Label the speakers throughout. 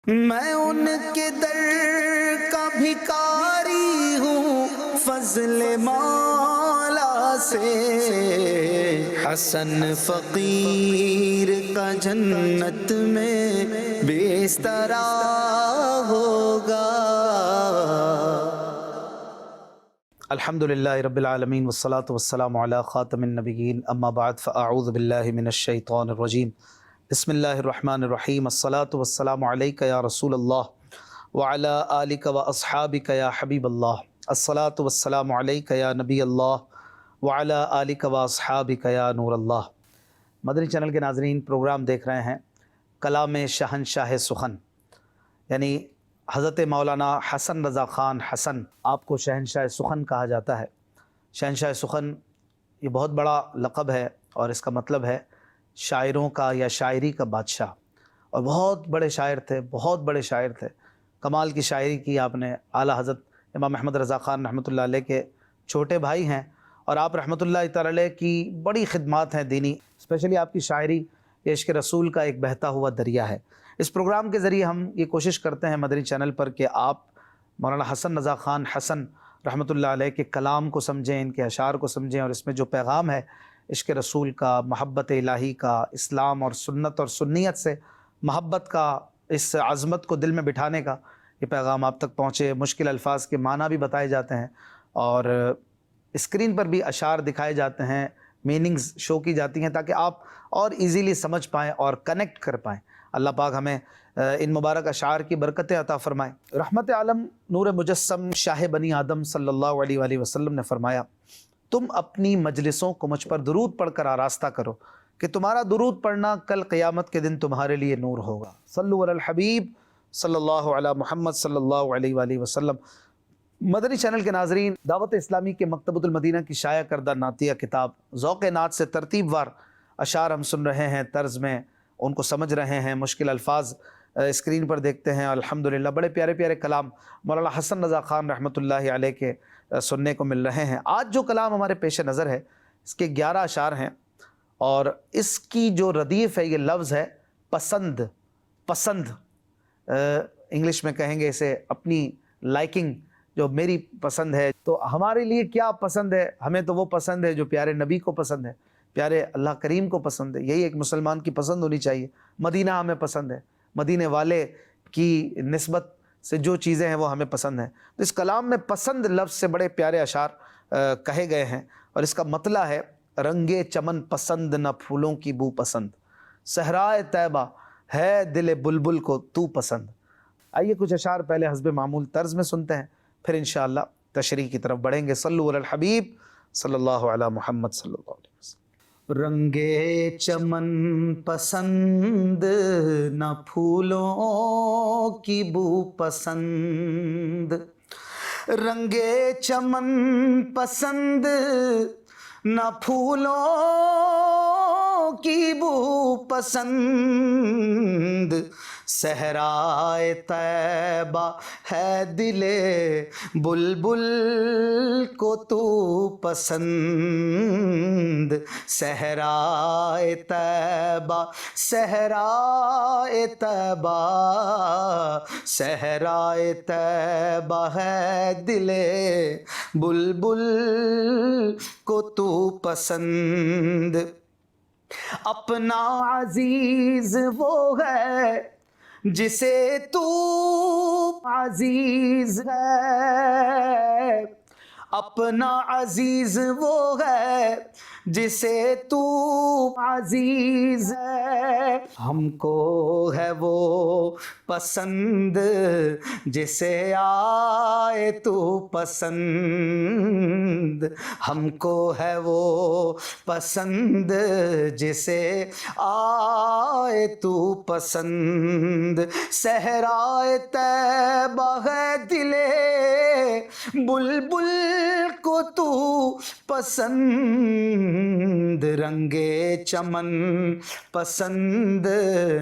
Speaker 1: میں ان کے در کا بھکاری ہوں، فضل مولا سے حسن فقیر کا جنت میں بستر ہوگا۔ الحمدللہ رب العالمین والصلاة والسلام علی خاتم النبیین، اما بعد فاعوذ باللہ من الشیطان الرجیم، بسم اللہ الرحمن الرحیم۔ الصلاة والسلام علیک یا رسول اللہ وعلی آلک واصحابک یا حبیب اللہ۔ الصلاة والسلام علیک یا نبی اللہ وعلی آلک واصحابک یا نور اللہ۔ مدنی چینل کے ناظرین، پروگرام دیکھ رہے ہیں کلام شہنشاہ سخن، یعنی حضرت مولانا حسن رضا خان حسن۔ آپ کو شہنشاہ سخن کہا جاتا ہے۔ شہنشاہ سخن یہ بہت بڑا لقب ہے، اور اس کا مطلب ہے شاعروں کا یا شاعری کا بادشاہ، اور بہت بڑے شاعر تھے، بہت بڑے شاعر تھے، کمال کی شاعری کی آپ نے۔ اعلیٰ حضرت امام احمد رضا خان رحمۃ اللہ علیہ کے چھوٹے بھائی ہیں، اور آپ رحمۃ اللہ تعالی علیہ کی بڑی خدمات ہیں دینی، اسپیشلی آپ کی شاعری یہ عشق رسول کا ایک بہتا ہوا دریا ہے۔ اس پروگرام کے ذریعے ہم یہ کوشش کرتے ہیں مدنی چینل پر کہ آپ مولانا حسن رضا خان حسن رحمۃ اللہ علیہ کے کلام کو سمجھیں، ان کے اشعار کو سمجھیں، اور اس میں جو پیغام ہے عشق رسول کا، محبت الہی کا، اسلام اور سنت اور سنیت سے محبت کا، اس عظمت کو دل میں بٹھانے کا، یہ پیغام آپ تک پہنچے۔ مشکل الفاظ کے معنی بھی بتائے جاتے ہیں، اور اسکرین پر بھی اشعار دکھائے جاتے ہیں، میننگز شو کی جاتی ہیں، تاکہ آپ اور ایزیلی سمجھ پائیں اور کنیکٹ کر پائیں۔ اللہ پاک ہمیں ان مبارک اشعار کی برکتیں عطا فرمائیں۔ رحمت عالم نور مجسم شاہ بنی آدم صلی اللہ علیہ وآلہ وسلم نے فرمایا، تم اپنی مجلسوں کو مجھ پر درود پڑھ کر آراستہ کرو کہ تمہارا درود پڑھنا کل قیامت کے دن تمہارے لیے نور ہوگا۔ صلو علی الحبیب صلی اللہ علی محمد صلی اللہ علیہ وآلہ وسلم۔ مدنی چینل کے ناظرین، دعوت اسلامی کے مکتبۃ المدینہ کی شائع کردہ نعتیہ کتاب ذوق نعت سے ترتیب وار اشعار ہم سن رہے ہیں، طرز میں ان کو سمجھ رہے ہیں، مشکل الفاظ اسکرین پر دیکھتے ہیں۔ الحمدللہ بڑے پیارے پیارے کلام مولانا حسن رضا خان رحمۃ اللہ علیہ کے سننے کو مل رہے ہیں۔ آج جو کلام ہمارے پیش نظر ہے، اس کے 11 اشعار ہیں، اور اس کی جو ردیف ہے، یہ لفظ ہے پسند۔ پسند انگلش میں کہیں گے اسے اپنی لائکنگ، جو میری پسند ہے۔ تو ہمارے لیے کیا پسند ہے؟ ہمیں تو وہ پسند ہے جو پیارے نبی کو پسند ہے، پیارے اللہ کریم کو پسند ہے۔ یہی ایک مسلمان کی پسند ہونی چاہیے۔ مدینہ ہمیں پسند ہے، مدینے والے کی نسبت سے جو چیزیں ہیں وہ ہمیں پسند ہیں۔ تو اس کلام میں پسند لفظ سے بڑے پیارے اشعار کہے گئے ہیں، اور اس کا مطلع ہے، رنگے چمن پسند نہ پھولوں کی بو پسند، صحرائے طیبہ ہے دل بلبل کو تو پسند۔ آئیے کچھ اشعار پہلے حسب معمول طرز میں سنتے ہیں، پھر انشاءاللہ تشریح کی طرف بڑھیں گے۔ صلو علی الحبیب صلی اللہ علی محمد صلی اللہ علیہ وسلم۔ رنگے چمن پسند نہ پھولوں کی بو پسند، رنگے چمن پسند نہ پھولوں کی بو پسند، صحرائے طیبہ ہے دل بلبل کو تو پسند، صحرائے طیبہ، صحرائے طیبہ، صحرائے طیبہ ہے دل بلبل کو تو پسند، اپنا عزیز وہ ہے جسے تو عزیز ہے، اپنا عزیز وہ ہے جسے تو عزیز ہے، ہم کو ہے وہ پسند جسے آئے تو پسند، ہم کو ہے وہ پسند جسے آئے تو پسند، صحرائے طیبہ ہے دل بلبل کو تو پسند، رنگے چمن پسند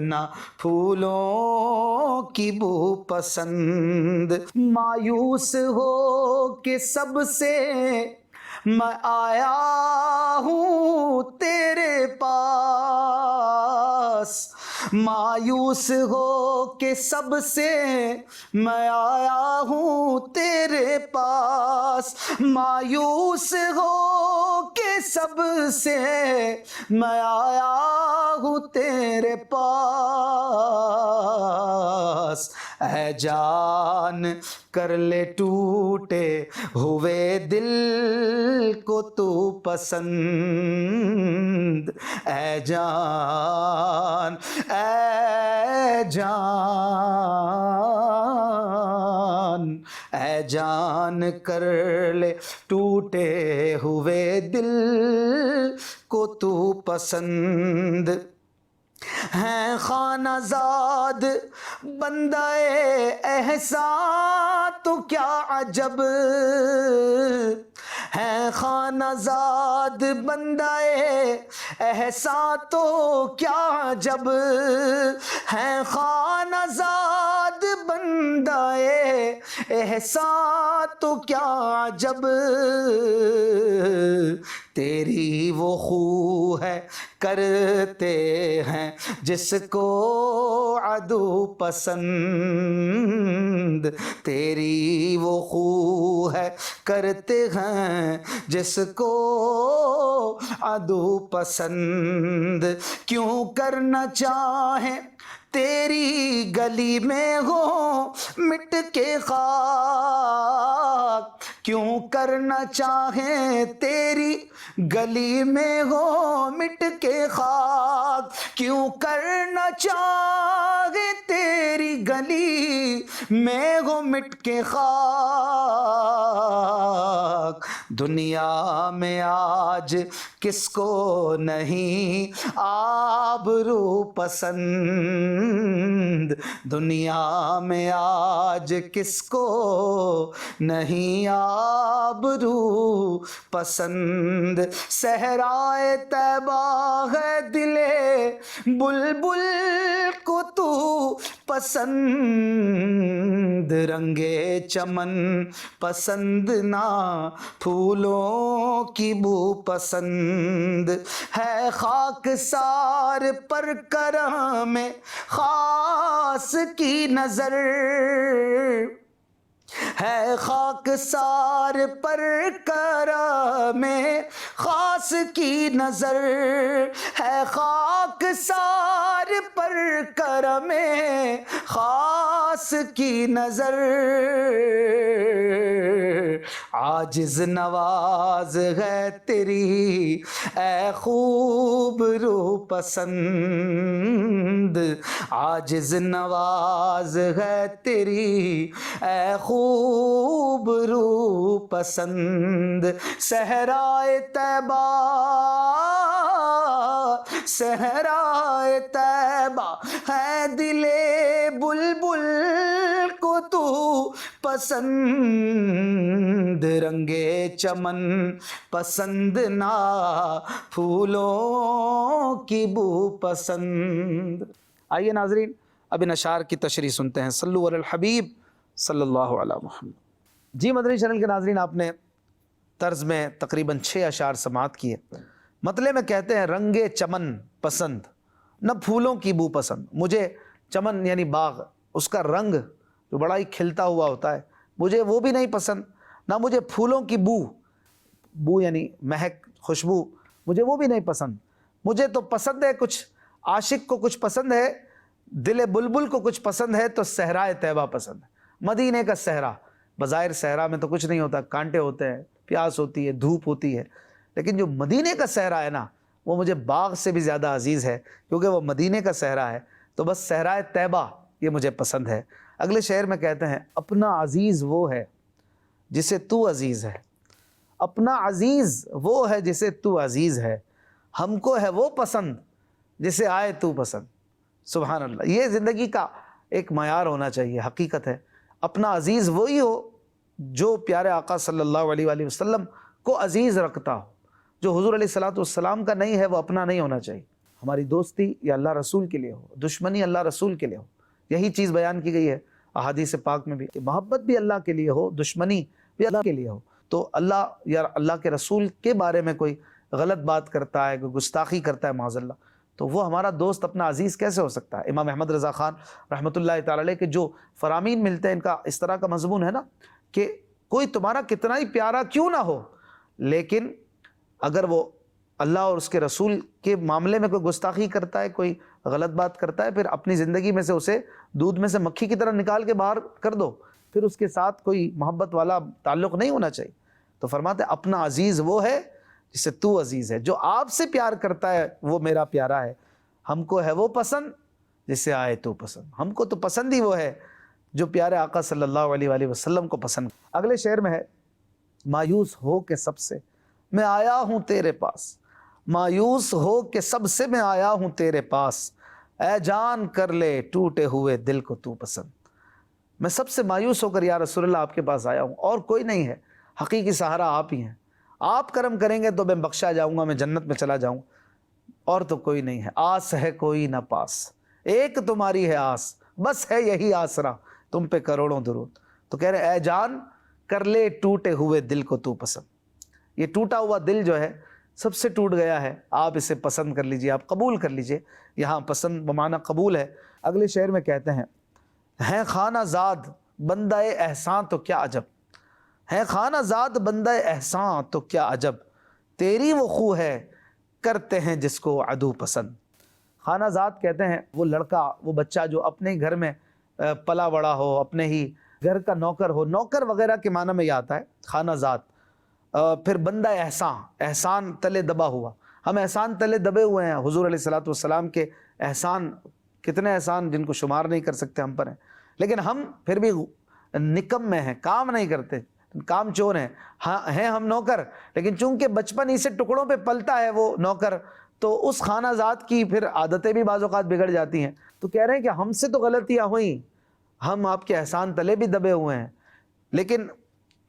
Speaker 1: نہ پھولوں کی بو پسند، مایوس ہو کہ سب سے میں آیا ہوں تیرے پاس، مایوس ہو کے سب سے میں آیا ہوں تیرے پاس، مایوس ہو کے سب سے میں آیا ہوں تیرے پاس، اے جان کر لے ٹوٹے ہوئے دل کو تو پسند، اے جان اے جان اے جان کر لے ٹوٹے ہوئے دل کو تو پسند، ہیں خانہ زاد بندہ احسان تو کیا عجب، ہیں خانہ زاد بندہ احسان تو کیا عجب، ہیں خانہ زاد بندہ احسان تو کیا عجب، تیری وہ خو ہے کرتے ہیں جس کو عدو پسند، تیری وہ خو ہے کرتے ہیں جس کو عدو پسند، کیوں کرنا چاہیں تیری گلی میں ہو مٹ کے خاک، کیوں کرنا چاہیں تیری گلی میں ہو مٹ کے خاک، کیوں کرنا چاہے تیری گلی میں ہو مٹ کے خاک، دنیا میں آج کس کو نہیں آبرو پسند، دنیا میں آج کس کو نہیں آبرو پسند، صحرائے طیبہ ہے دلے بلبل کو تو پسند، رنگے چمن پسند نہ پھولوں کی بو پسند، ہے خاک سار پر کرم خاص کی نظر، ہے خاک سار پر کرم خاص کی نظر، ہے خاک سار پر کرم خاص کی نظر، عاجز نواز ہے تیری اے خوب رو پسند، عاجز نواز ہے تیری اے خوب رو پسند، صحرائے طیبہ صحرائے طیبہ ہے دلے بلبل کو تو پسند، رنگے چمن پسند نہ پھولوں کی بو پسند۔ آئیے ناظرین اب ان اشعار کی تشریح سنتے ہیں، صلو علی الحبیب صلی اللہ علیہ محمد۔ جی مدنی چینل کے ناظرین، آپ نے طرز میں تقریباً 6 اشعار سماعت کیے۔ مطلع میں کہتے ہیں رنگے چمن پسند نہ پھولوں کی بو پسند، مجھے چمن یعنی باغ، اس کا رنگ جو بڑا ہی کھلتا ہوا ہوتا ہے مجھے وہ بھی نہیں پسند، نہ مجھے پھولوں کی بو یعنی مہک خوشبو مجھے وہ بھی نہیں پسند، مجھے تو پسند ہے کچھ، عاشق کو کچھ پسند ہے، دل بلبل کو کچھ پسند ہے تو صحرائے طیبہ پسند ہے۔ مدینے کا صحرا، بظاہر صحرا میں تو کچھ نہیں ہوتا، کانٹے ہوتے ہیں، پیاس ہوتی ہے، دھوپ ہوتی ہے، لیکن جو مدینے کا صحرا ہے نا وہ مجھے باغ سے بھی زیادہ عزیز ہے، کیونکہ وہ مدینے کا صحرا ہے، تو بس صحرائے طیبہ یہ مجھے پسند ہے۔ اگلے شعر میں کہتے ہیں اپنا عزیز وہ ہے جسے تو عزیز ہے، اپنا عزیز وہ ہے جسے تو عزیز ہے، ہم کو ہے وہ پسند جسے آئے تو پسند۔ سبحان اللہ، یہ زندگی کا ایک معیار ہونا چاہیے، حقیقت ہے۔ اپنا عزیز وہی ہو جو پیارے آقا صلی اللہ علیہ وآلہ وسلم کو عزیز رکھتا ہو، جو حضور علیہ الصلوۃ والسلام کا نہیں ہے وہ اپنا نہیں ہونا چاہیے۔ ہماری دوستی یا اللہ رسول کے لیے ہو، دشمنی اللہ رسول کے لیے ہو، یہی چیز بیان کی گئی ہے احادیث پاک میں بھی، کہ محبت بھی اللہ کے لیے ہو، دشمنی بھی اللہ کے لیے ہو۔ تو اللہ یا اللہ کے رسول کے بارے میں کوئی غلط بات کرتا ہے، کوئی گستاخی کرتا ہے معاذ اللہ، تو وہ ہمارا دوست اپنا عزیز کیسے ہو سکتا ہے؟ امام احمد رضا خان رحمۃ اللہ تعالی علیہ کے جو فرامین ملتے ہیں، ان کا اس طرح کا مضمون ہے نا کہ کوئی تمہارا کتنا ہی پیارا کیوں نہ ہو، لیکن اگر وہ اللہ اور اس کے رسول کے معاملے میں کوئی گستاخی کرتا ہے، کوئی غلط بات کرتا ہے، پھر اپنی زندگی میں سے اسے دودھ میں سے مکھی کی طرح نکال کے باہر کر دو، پھر اس کے ساتھ کوئی محبت والا تعلق نہیں ہونا چاہیے۔ تو فرماتے ہیں اپنا عزیز وہ ہے جس سے تو عزیز ہے، جو آپ سے پیار کرتا ہے وہ میرا پیارا ہے، ہم کو ہے وہ پسند جس سے آئے تو پسند، ہم کو تو پسند ہی وہ ہے جو پیارے آقا صلی اللہ علیہ وآلہ وسلم کو پسند۔ اگلے شعر میں ہے مایوس ہو کے سب سے میں آیا ہوں تیرے پاس، مایوس ہو کے سب سے میں آیا ہوں تیرے پاس، اے جان کر لے ٹوٹے ہوئے دل کو تو پسند۔ میں سب سے مایوس ہو کر یا رسول اللہ آپ کے پاس آیا ہوں، اور کوئی نہیں ہے، حقیقی سہارا آپ ہی ہیں، آپ کرم کریں گے تو میں بخشا جاؤں گا، میں جنت میں چلا جاؤں، اور تو کوئی نہیں ہے، آس ہے کوئی نہ پاس، ایک تمہاری ہے آس، بس ہے یہی آسرا، تم پہ کروڑوں درود۔ تو کہہ رہے اے جان کر لے ٹوٹے ہوئے دل کو تو پسند، یہ ٹوٹا ہوا دل جو ہے سب سے ٹوٹ گیا ہے، آپ اسے پسند کر لیجئے، آپ قبول کر لیجئے، یہاں پسند بمعنی قبول ہے۔ اگلے شعر میں کہتے ہیں خانہ زاد بندہ احسان تو کیا عجب، ہے خانہ زاد بندہ احسان تو کیا عجب، تیری وہ خو ہے کرتے ہیں جس کو عدو پسند۔ خانہ زاد کہتے ہیں وہ لڑکا، وہ بچہ جو اپنے ہی گھر میں پلا بڑا ہو، اپنے ہی گھر کا نوکر ہو، نوکر وغیرہ کے معنی میں یہ آتا ہے خانہ زاد۔ پھر بندہ احسان، احسان تلے دبا ہوا، ہم احسان تلے دبے ہوئے ہیں، حضور علیہ الصلوۃ والسلام کے احسان، کتنے احسان جن کو شمار نہیں کر سکتے ہم پر ہیں، لیکن ہم پھر بھی نکم میں ہیں، کام نہیں کرتے، کام چور ہیں، ہاں ہیں ہم نوکر، لیکن چونکہ بچپن ہی سے ٹکڑوں پہ پلتا ہے وہ نوکر، تو اس خانہ ذات کی پھر عادتیں بھی بعض اوقات بگڑ جاتی ہیں۔ تو کہہ رہے ہیں کہ ہم سے تو غلطیاں ہوئیں، ہم آپ کے احسان تلے بھی دبے ہوئے ہیں، لیکن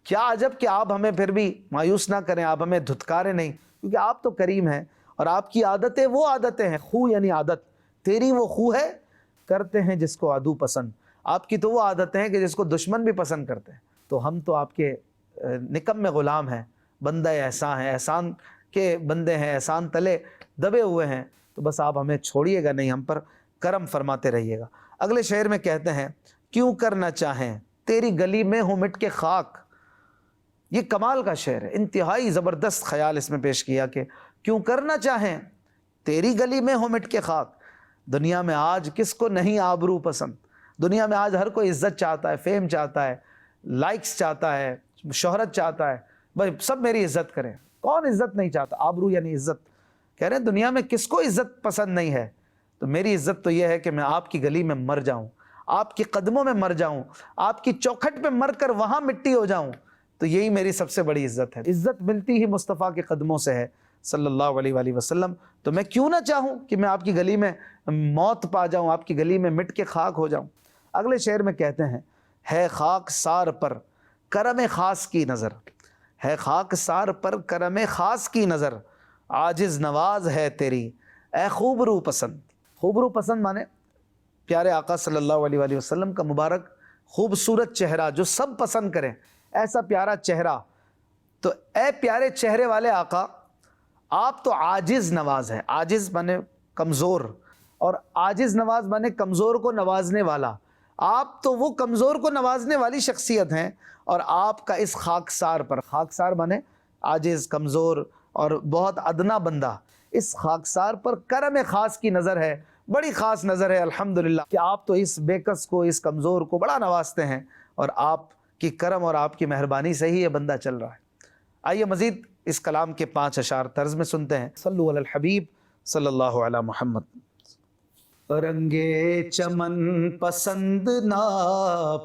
Speaker 1: کیا عجب کہ آپ ہمیں پھر بھی مایوس نہ کریں، آپ ہمیں دھتکاریں نہیں، کیونکہ آپ تو کریم ہیں، اور آپ کی عادتیں وہ عادتیں ہیں، خو یعنی عادت، تیری وہ خو ہے کرتے ہیں جس کو عدو پسند، آپ کی تو وہ عادتیں ہیں کہ جس کو دشمن بھی پسند کرتے ہیں۔ تو ہم تو آپ کے نکم میں غلام ہیں، بندہ احسان ہیں، احسان کے بندے ہیں، احسان تلے دبے ہوئے ہیں، تو بس آپ ہمیں چھوڑیے گا نہیں، ہم پر کرم فرماتے رہیے گا۔ اگلے شعر میں کہتے ہیں کیوں کرنا چاہیں تیری گلی میں ہوں مٹ کے خاک، یہ کمال کا شعر ہے، انتہائی زبردست خیال اس میں پیش کیا کہ کیوں کرنا چاہیں تیری گلی میں ہوں مٹ کے خاک۔ دنیا میں آج کس کو نہیں آبرو پسند، دنیا میں آج ہر کوئی عزت چاہتا ہے، فیم چاہتا ہے، لائکس چاہتا ہے، شہرت چاہتا ہے، بھائی سب میری عزت کریں، کون عزت نہیں چاہتا، آبرو یعنی عزت۔ کہہ رہے ہیں دنیا میں کس کو عزت پسند نہیں ہے، تو میری عزت تو یہ ہے کہ میں آپ کی گلی میں مر جاؤں، آپ کے قدموں میں مر جاؤں، آپ کی چوکھٹ پہ مر کر وہاں مٹی ہو جاؤں، تو یہی میری سب سے بڑی عزت ہے۔ عزت ملتی ہی مصطفیٰ کے قدموں سے ہے صلی اللہ علیہ وآلہ وسلم، تو میں کیوں نہ چاہوں کہ میں آپ کی گلی میں موت پا جاؤں، آپ کی گلی میں مٹ کے خاک ہو جاؤں۔ اگلے شعر میں کہتے ہیں ہے خاک سار پر کرم خاص کی نظر، ہے خاک سار پر کرم خاص کی نظر، عاجز نواز ہے تیری اے خوبرو پسند۔ خوبرو پسند مانے پیارے آقا صلی اللہ علیہ وآلہ وسلم کا مبارک خوبصورت چہرہ جو سب پسند کریں، ایسا پیارا چہرہ۔ تو اے پیارے چہرے والے آقا، آپ تو عاجز نواز ہیں، عاجز مانے کمزور، اور عاجز نواز مانے کمزور کو نوازنے والا، آپ تو وہ کمزور کو نوازنے والی شخصیت ہیں، اور آپ کا اس خاکسار پر، خاکسار مانے عاجز، کمزور اور بہت ادنا بندہ، اس خاکسار پر کرم خاص کی نظر ہے، بڑی خاص نظر ہے الحمدللہ کہ آپ تو اس بے کس کو، اس کمزور کو بڑا نوازتے ہیں، اور آپ کی کرم اور آپ کی مہربانی سے ہی یہ بندہ چل رہا ہے۔ آئیے مزید اس کلام کے 5 اشعار طرز میں سنتے ہیں۔ صلو علی الحبیب صلی اللہ علی محمد۔ رنگے چمن پسند نہ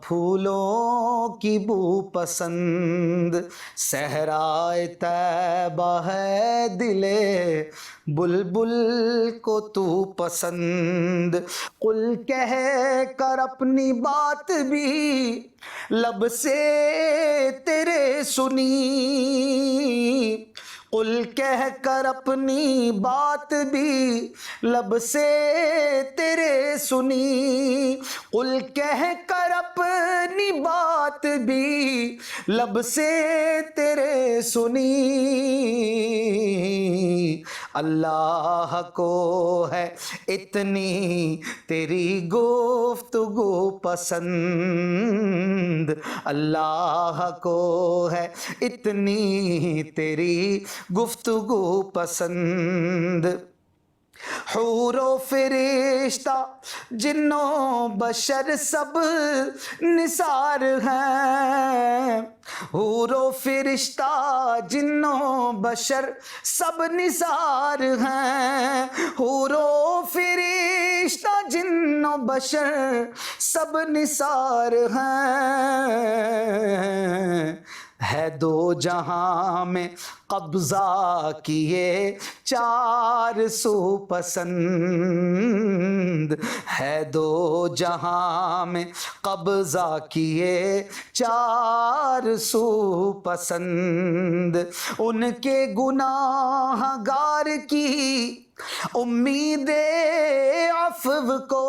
Speaker 1: پھولوں کی بو پسند، صحرائے طیبہ ہے دلے بلبل کو تو پسند، قل کہہ کر اپنی بات بھی لب سے تیرے سنی، قل کہہ کر اپنی بات بھی لب سے تیرے سنی، قل کہہ کر اپنی بات بھی لب سے تیرے سنی، اللہ کو ہے اتنی تیری گفتگو پسند، اللہ کو ہے اتنی تیری گفتگو پسند۔ حور و فرشتہ جن و بشر سب نثار ہیں، حور و فرشتہ جن و بشر سب نثار ہیں، حور و فرشتہ جن و بشر سب نثار ہیں۔ ہے دو جہاں میں قبضہ کیے چار سو پسند، ہے دو جہاں میں قبضہ کیے چار سو پسند۔ ان کے گناہ گار کی امید عفو کو،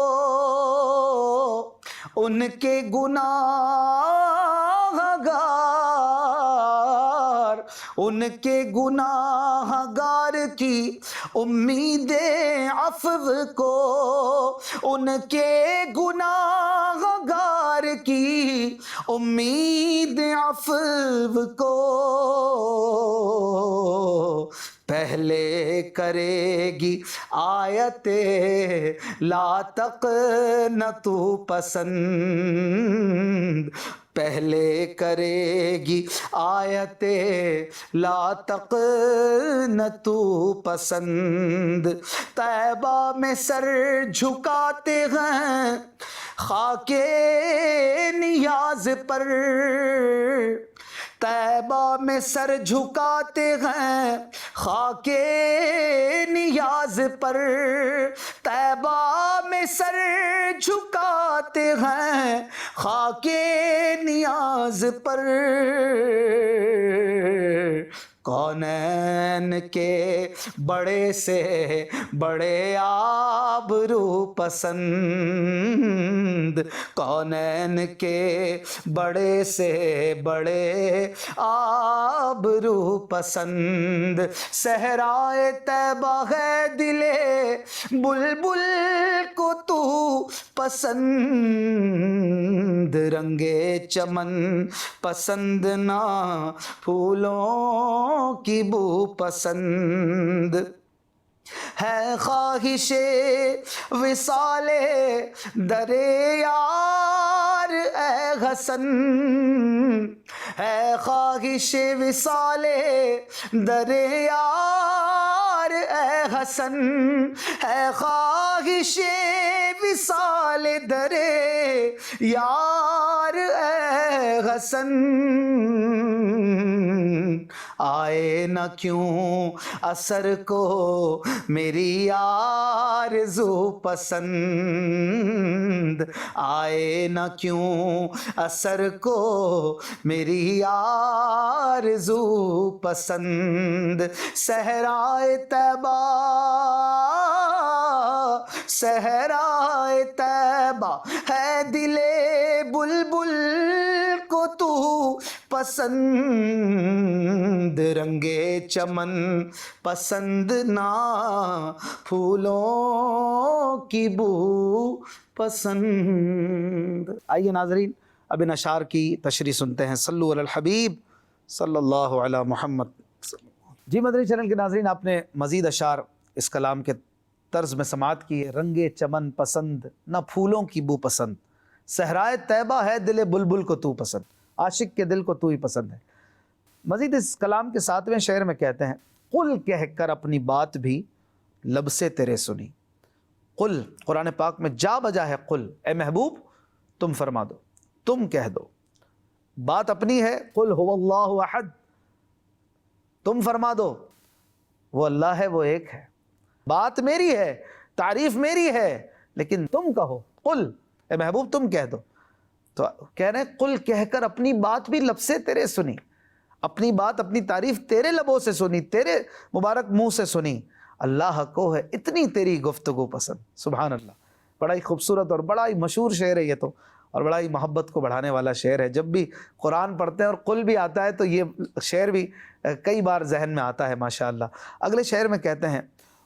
Speaker 1: ان کے گناہ گار، ان کے گناہ گار کی امید عفو کو، ان کے گناہ گار کی امید عفو کو پہلے کرے گی آیت لا تقنطوا پسند، پہلے کرے گی آیت لا تقنطوا پسند۔ طیبہ میں سر جھکاتے ہیں خاک نیاز پر، طیبہ میں سر جھکاتے ہیں خاک نیاز پر، طیبہ میں سر جھکاتے ہیں خاک نیاز پر۔ کونین کے بڑے سے بڑے آبرو پسند، کونین کے بڑے سے بڑے آبرو پسند۔ صحرائے طیبہ ہے دل بلبل کو تو پسند، رنگے چمن پسند نہ پھولوں کی بو پسند۔ ہے خواہش وصال در یار اے حسن، ہے خواہش وصال در یار اے حسن، ہے خواہش وصال در یار اے حسن۔ آئے نہ کیوں اثر کو میری آرزو پسند، آئے نہ کیوں اثر کو میری آرزو پسند۔ صحرائے طیبہ، صحرائے طیبہ ہے دل بلبل کو تو پسند، رنگے چمن پسند نہ پھولوں کی بو پسند۔ آئیے ناظرین اب ان اشعار کی تشریح سنتے ہیں۔ صلو علی الحبیب صلی اللہ علی محمد۔ جی مدنی چینل کے ناظرین، آپ نے مزید اشعار اس کلام کے طرز میں سماعت کی ہے۔ رنگے چمن پسند نہ پھولوں کی بو پسند، صحرائے طیبہ ہے دل بلبل کو تو پسند، عاشق کے دل کو تو ہی پسند ہے۔ مزید اس کلام کے 7ویں شعر میں کہتے ہیں، قل کہہ کر اپنی بات بھی لب سے تیرے سنی۔ قل قرآن پاک میں جا بجا ہے قل، اے محبوب تم فرما دو، تم کہہ دو۔ بات اپنی ہے، قل هو اللہ احد، تم فرما دو وہ اللہ ہے، وہ ایک ہے۔ بات میری ہے، تعریف میری ہے، لیکن تم کہو، قل اے محبوب تم کہہ دو۔ تو کہہ رہے ہیں قل کہہ کر اپنی بات بھی لب سے تیرے سنی، اپنی بات اپنی تعریف تیرے لبوں سے سنی، تیرے مبارک منہ سے سنی۔ اللہ کو ہے اتنی تیری گفتگو پسند۔ سبحان اللہ، بڑا ہی خوبصورت اور بڑا ہی مشہور شعر ہے یہ تو۔ اور بڑا ہی محبت کو بڑھانے والا شعر ہے. جب بھی قرآن پڑھتے ہیں اور قل بھی آتا ہے تو یہ شعر بھی کئی بار ذہن میں آتا ہے ماشاءاللہ. اگلے شعر میں کہتے ہیں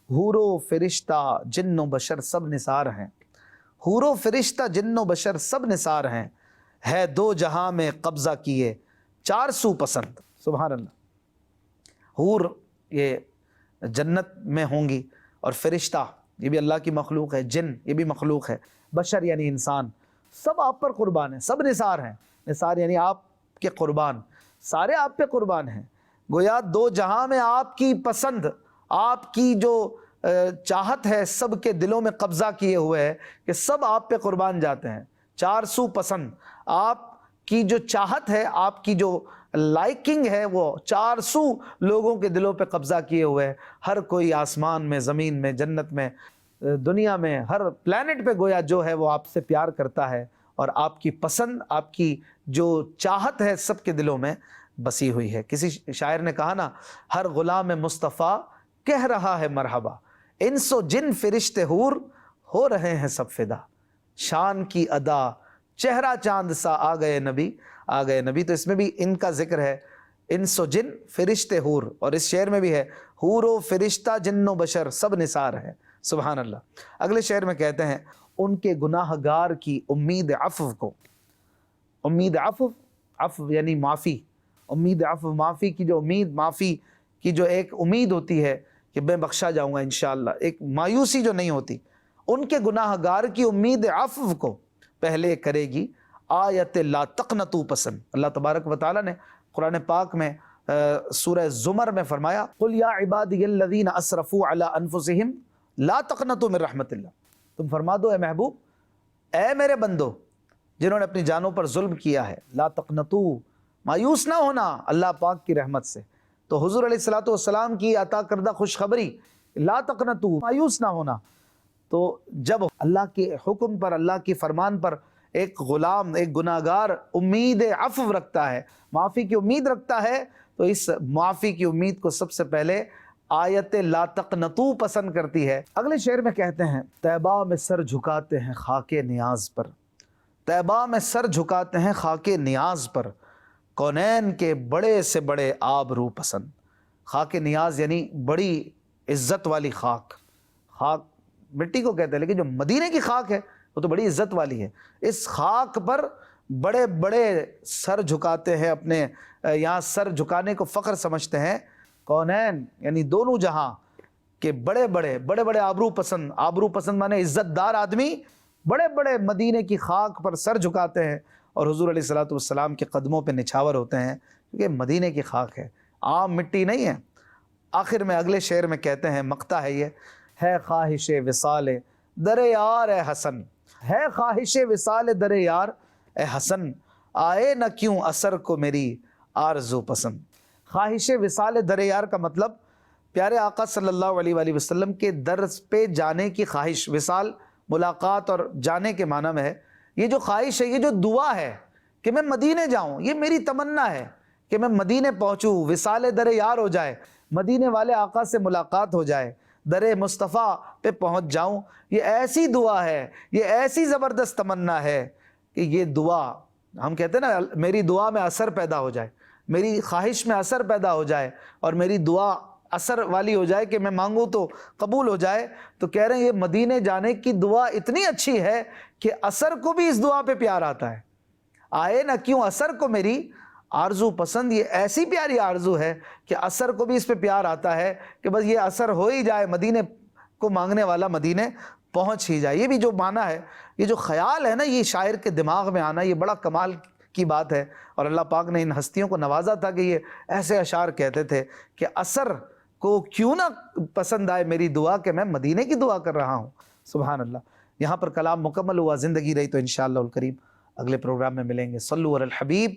Speaker 1: حور و فرشتہ جن و بشر سب نثار ہیں، حور و فرشتہ جن و بشر سب نثار ہیں، ہے دو جہاں میں قبضہ کیے چار سو پسند. سبحان اللہ. حور یہ جنت میں ہوں گی، اور فرشتہ یہ بھی اللہ کی مخلوق ہے، جن یہ بھی مخلوق ہے، بشر یعنی انسان، سب آپ پر قربان ہیں، سب نثار ہیں. نثار یعنی آپ کے قربان، سارے آپ پہ قربان ہیں. گویا دو جہاں میں آپ کی پسند، آپ کی جو چاہت ہے سب کے دلوں میں قبضہ کیے ہوئے ہے کہ سب آپ پہ قربان جاتے ہیں. چار سو پسند، آپ کی جو چاہت ہے، آپ کی جو لائکنگ ہے، وہ 400 لوگوں کے دلوں پہ قبضہ کیے ہوئے ہے. ہر کوئی آسمان میں، زمین میں، جنت میں، دنیا میں، ہر پلانٹ پہ گویا جو ہے وہ آپ سے پیار کرتا ہے، اور آپ کی پسند، آپ کی جو چاہت ہے سب کے دلوں میں بسی ہوئی ہے. کسی شاعر نے کہا نا، ہر غلام مصطفیٰ کہہ رہا ہے مرحبا، انس و جن فرشتے حور ہو رہے ہیں سب فدا. شان کی ادا چہرہ چاند سا آ گئے نبی، آ گئے نبی. تو اس میں بھی ان کا ذکر ہے، انس و جن فرشتے حور، اور اس شعر میں بھی ہے حور و فرشتہ جن و بشر سب نثار ہیں. سبحان اللہ. اگلے شعر میں کہتے ہیں ان کے گناہ گار کی امید عفو کو، امید عفو، عفو یعنی معافی، امید عفو معافی کی جو امید، معافی کی جو ایک امید ہوتی ہے کہ میں بخشا جاؤں گا انشاءاللہ، ایک مایوسی جو نہیں ہوتی، ان کے گناہ گار کی امید عفو کو پہلے کرے گی آیت لا تقنطوا پسند. اللہ تبارک و تعالیٰ نے قرآن پاک میں سورہ زمر میں فرمایا قل یا عبادی الذین اسرفوا علی انفسہم لا تقنطوا من رحمت اللہ. تم فرما دو اے محبوب، اے میرے بندو جنہوں نے اپنی جانوں پر ظلم کیا ہے، لا تقنطوا، مایوس نہ ہونا اللہ پاک کی رحمت سے. تو حضور علیہ الصلوۃ والسلام کی عطا کردہ خوشخبری، لا تقنطوا، مایوس نہ ہونا. تو جب اللہ کے حکم پر، اللہ کی فرمان پر ایک غلام، ایک گناہگار امید عفو رکھتا ہے، معافی کی امید رکھتا ہے، تو اس معافی کی امید کو سب سے پہلے آیت لا تقنطوا پسند کرتی ہے. اگلے شعر میں کہتے ہیں طیبہ میں سر جھکاتے ہیں خاک نیاز پر، طیبہ میں سر جھکاتے ہیں خاک نیاز پر، کونین کے بڑے سے بڑے آبرو پسند. خاک نیاز یعنی بڑی عزت والی خاک. خاک مٹی کو کہتے ہیں، لیکن جو مدینے کی خاک ہے وہ تو بڑی عزت والی ہے. اس خاک پر بڑے بڑے سر جھکاتے ہیں، اپنے یہاں سر جھکانے کو فخر سمجھتے ہیں. کونین یعنی دونوں جہاں کے بڑے بڑے بڑے بڑے آبرو پسند، آبرو پسند مانے عزت دار آدمی بڑے بڑے مدینے کی خاک پر سر جھکاتے ہیں اور حضور علیہ الصلوۃ والسلام کے قدموں پہ نچھاور ہوتے ہیں، کیونکہ مدینے کی خاک ہے، عام مٹی نہیں ہے. آخر میں اگلے شعر میں کہتے ہیں، مقطع ہے یہ، ہے خواہش وصال در یار اے حسن، ہے خواہش وصال در یار اے حسن، آئے نہ کیوں اثر کو میری آرزو پسند. خواہش وصال در یار کا مطلب پیارے آقا صلی اللہ علیہ وآلہ وسلم کے در پہ جانے کی خواہش. وصال ملاقات اور جانے کے معنی میں ہے. یہ جو خواہش ہے، یہ جو دعا ہے کہ میں مدینے جاؤں، یہ میری تمنا ہے کہ میں مدینے پہنچوں، وصال در یار ہو جائے، مدینے والے آقا سے ملاقات ہو جائے، در مصطفیٰ پہ پہنچ جاؤں. یہ ایسی دعا ہے، یہ ایسی زبردست تمنا ہے کہ یہ دعا، ہم کہتے ہیں نا میری دعا میں اثر پیدا ہو جائے، میری خواہش میں اثر پیدا ہو جائے، اور میری دعا اثر والی ہو جائے کہ میں مانگوں تو قبول ہو جائے. تو کہہ رہے ہیں یہ مدینے جانے کی دعا اتنی اچھی ہے کہ اثر کو بھی اس دعا پہ پیار آتا ہے. آئے نہ کیوں اثر کو میری آرزو پسند، یہ ایسی پیاری آرزو ہے کہ اثر کو بھی اس پہ پیار آتا ہے کہ بس یہ اثر ہو ہی جائے، مدینے کو مانگنے والا مدینے پہنچ ہی جائے. یہ بھی جو معنی ہے، یہ جو خیال ہے نا، یہ شاعر کے دماغ میں آنا، یہ بڑا کمال کی بات ہے. اور اللہ پاک نے ان ہستیوں کو نوازا تھا کہ یہ ایسے اشعار کہتے تھے کہ اثر کو کیوں نہ پسند آئے میری دعا کہ میں مدینے کی دعا کر رہا ہوں. سبحان اللہ. یہاں پر کلام مکمل ہوا، زندگی رہی تو انشاءاللہ الکریم اگلے پروگرام میں ملیں گے. صلو علی الحبیب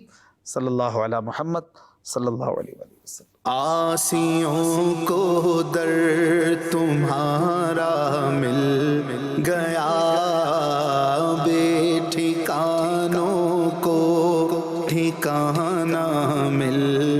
Speaker 1: صلی اللہ علی محمد صلی اللہ علیہ وآلہ وسلم.
Speaker 2: آسیوں کو در تمہارا مل گیا، بے ٹھکانوں کو ٹھکانہ مل